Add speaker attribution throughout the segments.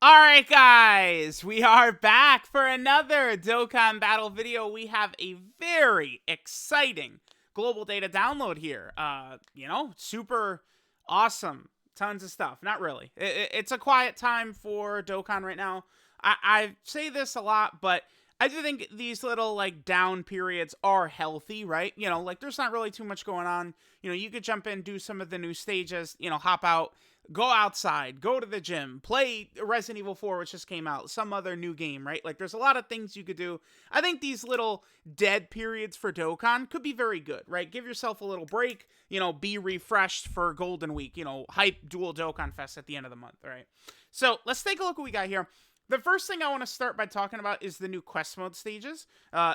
Speaker 1: Alright guys, we are back for another Dokkan battle video. We have a very exciting global data download here. Super awesome. Tons of stuff. Not really. It's a quiet time for Dokkan right now. I say this a lot, but I do think these little, down periods are healthy, right? There's not really too much going on. You could jump in, do some of the new stages, hop out, go outside, go to the gym, play Resident Evil 4, which just came out, some other new game, right? There's a lot of things you could do. I think these little dead periods for Dokkan could be very good, right? Give yourself a little break, be refreshed for Golden Week, hype Dual Dokkan Fest at the end of the month, all right? So let's take a look what we got here. The first thing I want to start by talking about is the new quest mode stages.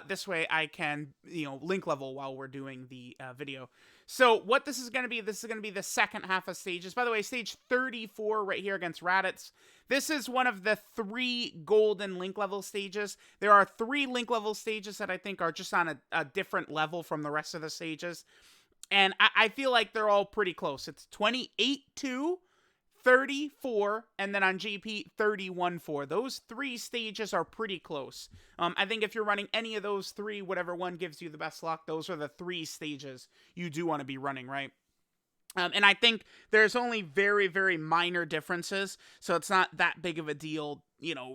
Speaker 1: This way I can, link level while we're doing the video. So what this is going to be the second half of stages. By the way, stage 34 right here against Raditz. This is one of the 3 golden link level stages. There are 3 link level stages that I think are just on a different level from the rest of the stages. And I feel like they're all pretty close. It's 28-2. 34, and then on GP, 31-4. Those 3 stages are pretty close. I think if you're running any of those 3, whatever one gives you the best luck, those are the 3 stages you do want to be running, right? And I think there's only very, very minor differences, so it's not that big of a deal,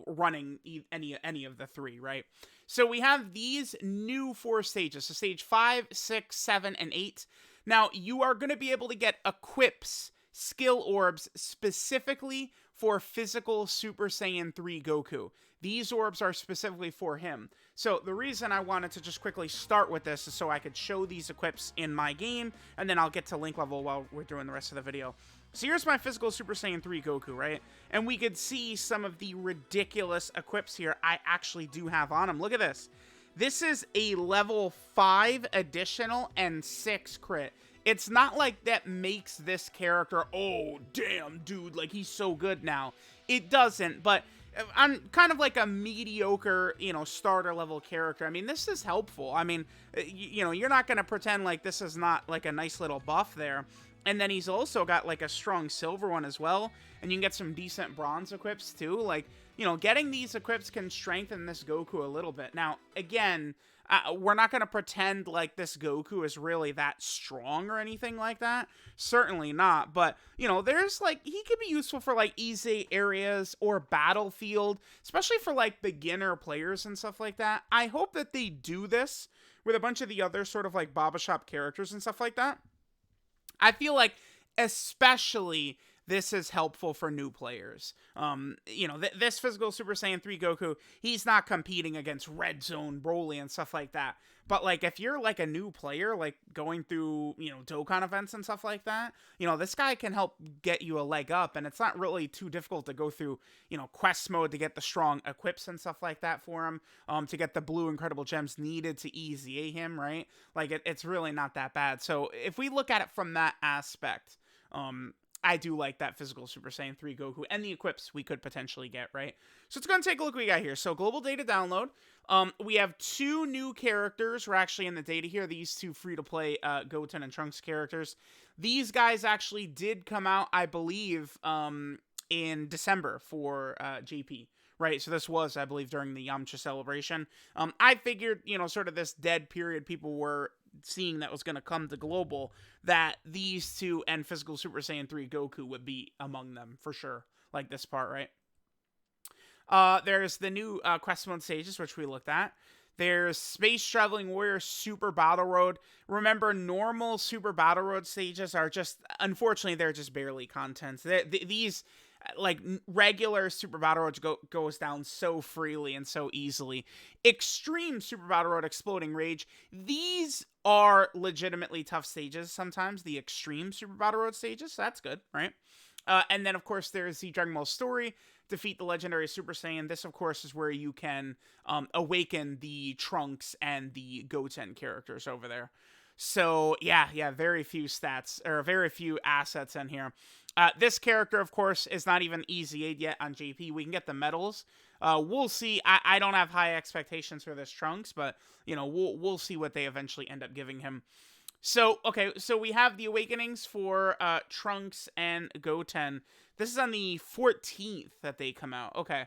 Speaker 1: running any of the 3, right? So we have these new 4 stages, so stage 5, 6, 7, and 8. Now, you are going to be able to get equips, skill orbs specifically for physical Super Saiyan 3 Goku. These orbs are specifically for him. So the reason I wanted to just quickly start with this is so I could show these equips in my game, and then I'll get to link level while we're doing the rest of the video. So here's my physical Super Saiyan 3 Goku, right? And we could see some of the ridiculous equips here I actually do have on him. Look at this. This is a level 5 additional and 6 crit. It's not like that makes this character, oh, damn, dude, he's so good now. It doesn't, but I'm kind of like a mediocre, starter level character. I mean, this is helpful. I mean, you're not going to pretend like this is not a nice little buff there. And then he's also got a strong silver one as well. And you can get some decent bronze equips too. Getting these equips can strengthen this Goku a little bit. Now, again, we're not going to pretend like this Goku is really that strong or anything like that. Certainly not. But, there's he could be useful for EZA areas or Battlefield, especially for beginner players and stuff like that. I hope that they do this with a bunch of the other sort of Baba Shop characters and stuff like that. I feel like especially this is helpful for new players. This physical Super Saiyan 3 Goku, he's not competing against Red Zone, BROLY, and stuff like that. But, if you're, a new player, going through, Dokkan events and stuff like that, this guy can help get you a leg up, and it's not really too difficult to go through, quest mode to get the strong equips and stuff like that for him, to get the blue incredible gems needed to EZA him, right? It's really not that bad. So, if we look at it from that aspect, I do like that physical Super Saiyan 3 Goku and the equips we could potentially get, right? So let's go and take a look what we got here. So global data download. We have 2 new characters. We're actually in the data here. These 2 free-to-play Goten and Trunks characters. These guys actually did come out, I believe, in December for JP. Right, so this was, I believe, during the Yamcha celebration. I figured, sort of this dead period people were seeing that was going to come to global, that these 2 and physical Super Saiyan 3 Goku would be among them, for sure. This part, right? There's the new quest mode stages, which we looked at. There's Space Traveling Warrior Super Battle Road. Remember, normal Super Battle Road stages are just, unfortunately, they're just barely content. These regular Super Battle Road goes down so freely and so easily. Extreme Super Battle Road Exploding Rage. These are legitimately tough stages sometimes, the extreme Super Battle Road stages. So that's good, right? And then, of course, there's the Dragon Ball Story, defeat the legendary Super Saiyan. This, of course, is where you can awaken the Trunks and the Goten characters over there. So, yeah, very few stats, or very few assets in here. This character, of course, is not even EZA'd yet on JP. We can get the medals. We'll see. I don't have high expectations for this Trunks, but, we'll see what they eventually end up giving him. So, okay, so we have the awakenings for Trunks and Goten. This is on the 14th that they come out. Okay.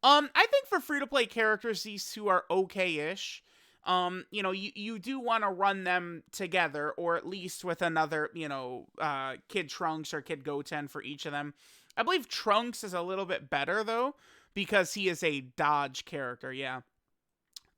Speaker 1: I think for free-to-play characters, these two are okay-ish. You know, you do want to run them together, or at least with another, you know, Kid Trunks or Kid Goten for each of them. I believe Trunks is a little bit better, though, because he is a dodge character, yeah.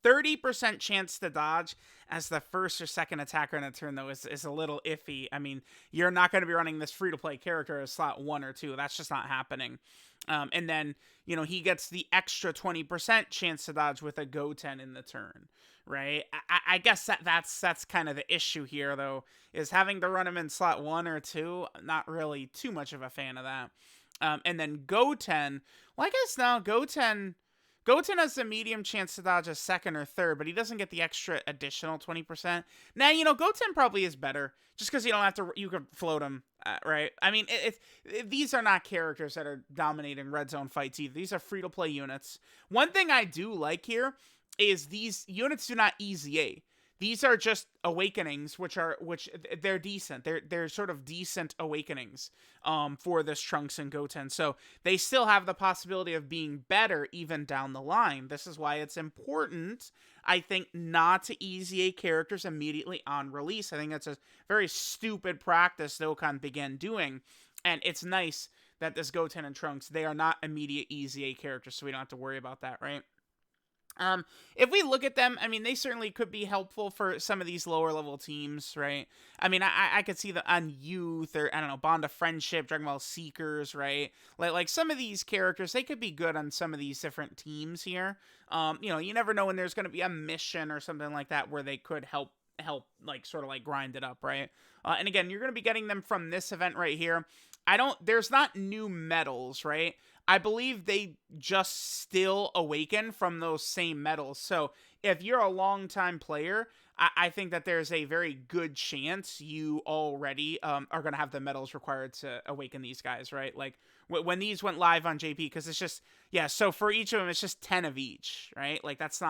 Speaker 1: 30% chance to dodge as the first or second attacker in a turn, though, is a little iffy. I mean, you're not going to be running this free-to-play character as slot 1 or 2. That's just not happening. And then, you know, he gets the extra 20% chance to dodge with a Goten in the turn, right? I guess that's kind of the issue here, though, is having to run him in slot 1 or 2. Not really too much of a fan of that. And then Goten, well, I guess now Goten has a medium chance to dodge a second or third, but he doesn't get the extra additional 20%. Now, you know, Goten probably is better, just because you don't have to, you could float him, right? I mean, these are not characters that are dominating red zone fights either. These are free-to-play units. One thing I do like here is these units do not EZA. These are just awakenings, which they're decent. They're sort of decent awakenings for this Trunks and Goten. So they still have the possibility of being better even down the line. This is why it's important, I think, not to EZA characters immediately on release. I think that's a very stupid practice Dokkan began doing. And it's nice that this Goten and Trunks, they are not immediate EZA characters, so we don't have to worry about that, right? If we look at them, I mean, they certainly could be helpful for some of these lower level teams, right? I mean, I could see the on Youth, or I don't know, Bond of Friendship, Dragon Ball Seekers, right? Like some of these characters, they could be good on some of these different teams here. You know, you never know when there's going to be a mission or something like that where they could help like sort of like grind it up, right? And again, you're going to be getting them from this event right here. There's not new medals, right? I believe they just still awaken from those same medals. So if you're a long-time player, I think that there's a very good chance you already are going to have the medals required to awaken these guys, right? Like when these went live on JP, because it's just, yeah, so for each of them, it's just 10 of each, right? Like that's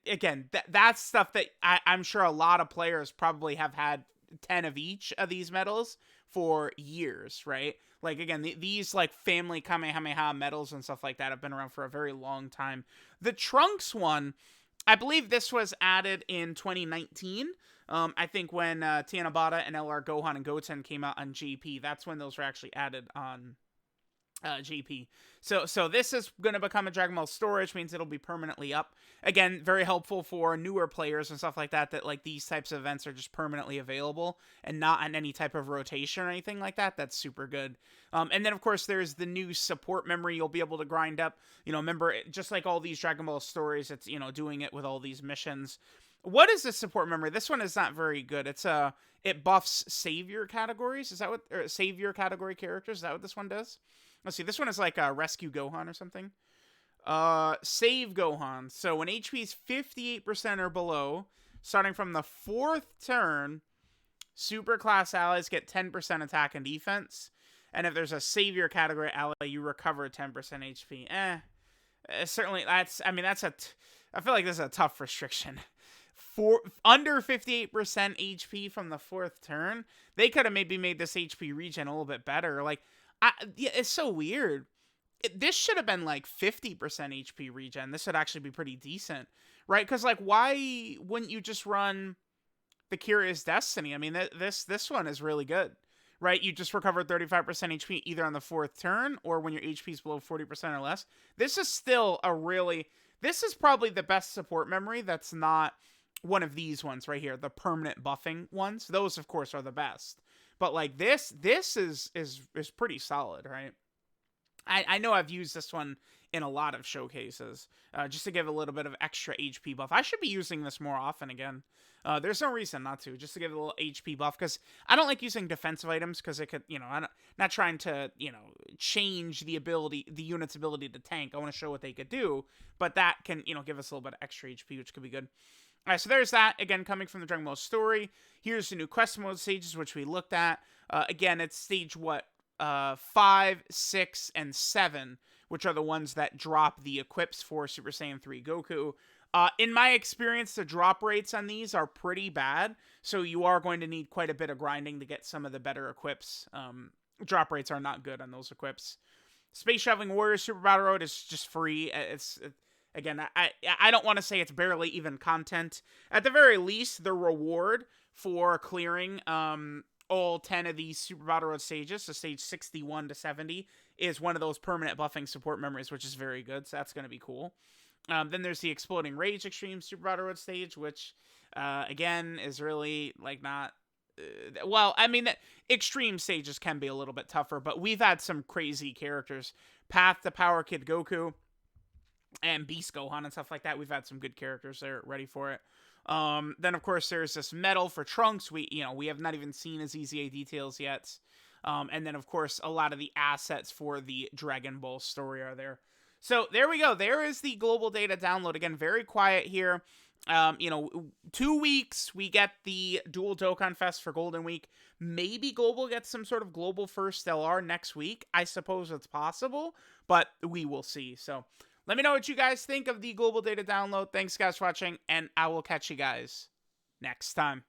Speaker 1: again, that's stuff that I'm sure a lot of players probably have had 10 of each of these medals for years, right? Like, again, these, like, family Kamehameha medals and stuff like that have been around for a very long time. The Trunks one, I believe this was added in 2019. I think when Tanabata and LR Gohan and Goten came out on GP, that's when those were actually added on GP. So this is going to become a Dragon Ball storage, means it'll be permanently up. Again, very helpful for newer players and stuff like that like these types of events are just permanently available and not on any type of rotation or anything like that. That's super good. And then, of course, there's the new support memory you'll be able to grind up. You know, remember, just like all these Dragon Ball stories, it's, you know, doing it with all these missions. What is this support memory? This one is not very good. It buffs savior categories. Is that what, or savior category characters? Is that what this one does? Let's see, this one is like Rescue Gohan or something. Save Gohan. So when HP is 58% or below, starting from the 4th turn, super class allies get 10% attack and defense. And if there's a savior category ally, you recover 10% HP. Certainly, I feel like this is a tough restriction. For under 58% HP from the 4th turn, they could have maybe made this HP regen a little bit better. Like, yeah, it's so weird. This should have been like 50% HP regen. This would actually be pretty decent, right? Because, like, why wouldn't you just run the Curious Destiny? I mean, this one is really good, right? You just recovered 35% HP either on the 4th turn or when your HP is below 40% or less. This is still this is probably the best support memory that's not one of these ones right here, the permanent buffing ones. Those, of course, are the best. But, like, this is pretty solid, right? I know I've used this one in a lot of showcases, just to give a little bit of extra HP buff. I should be using this more often again. There's no reason not to, just to give a little HP buff, because I don't like using defensive items, because it could, you know, I'm not trying to, you know, change the unit's ability to tank. I want to show what they could do, but that can, you know, give us a little bit of extra HP, which could be good. All right, so there's that, again, coming from the Dragon Ball story. Here's the new quest mode stages, which we looked at. Again, it's stage, 5, 6, and 7, which are the ones that drop the equips for Super Saiyan 3 Goku. In my experience, the drop rates on these are pretty bad, so you are going to need quite a bit of grinding to get some of the better equips drop rates are not good on those equips. Space Traveling Warrior Super Battle Road is just free. Again, I don't want to say it's barely even content. At the very least, the reward for clearing all 10 of these Super Battle Road stages, so stage 61 to 70, is one of those permanent buffing support memories, which is very good, so that's going to be cool. Then there's the Exploding Rage Extreme Super Battle Road stage, which, again, is really, like, not... well, I mean, extreme stages can be a little bit tougher, but we've had some crazy characters. Path to Power Kid Goku and Beast Gohan and stuff like that. We've had some good characters there ready for it. Then, of course, there's this medal for Trunks. We have not even seen his EZA details yet. And then, of course, a lot of the assets for the Dragon Ball story are there. So there we go. There is the global data download. Again, very quiet here. 2 weeks, we get the dual Dokkan Fest for Golden Week. Maybe Global gets some sort of Global First LR next week. I suppose it's possible, but we will see. So let me know what you guys think of the global data download. Thanks, guys, for watching, and I will catch you guys next time.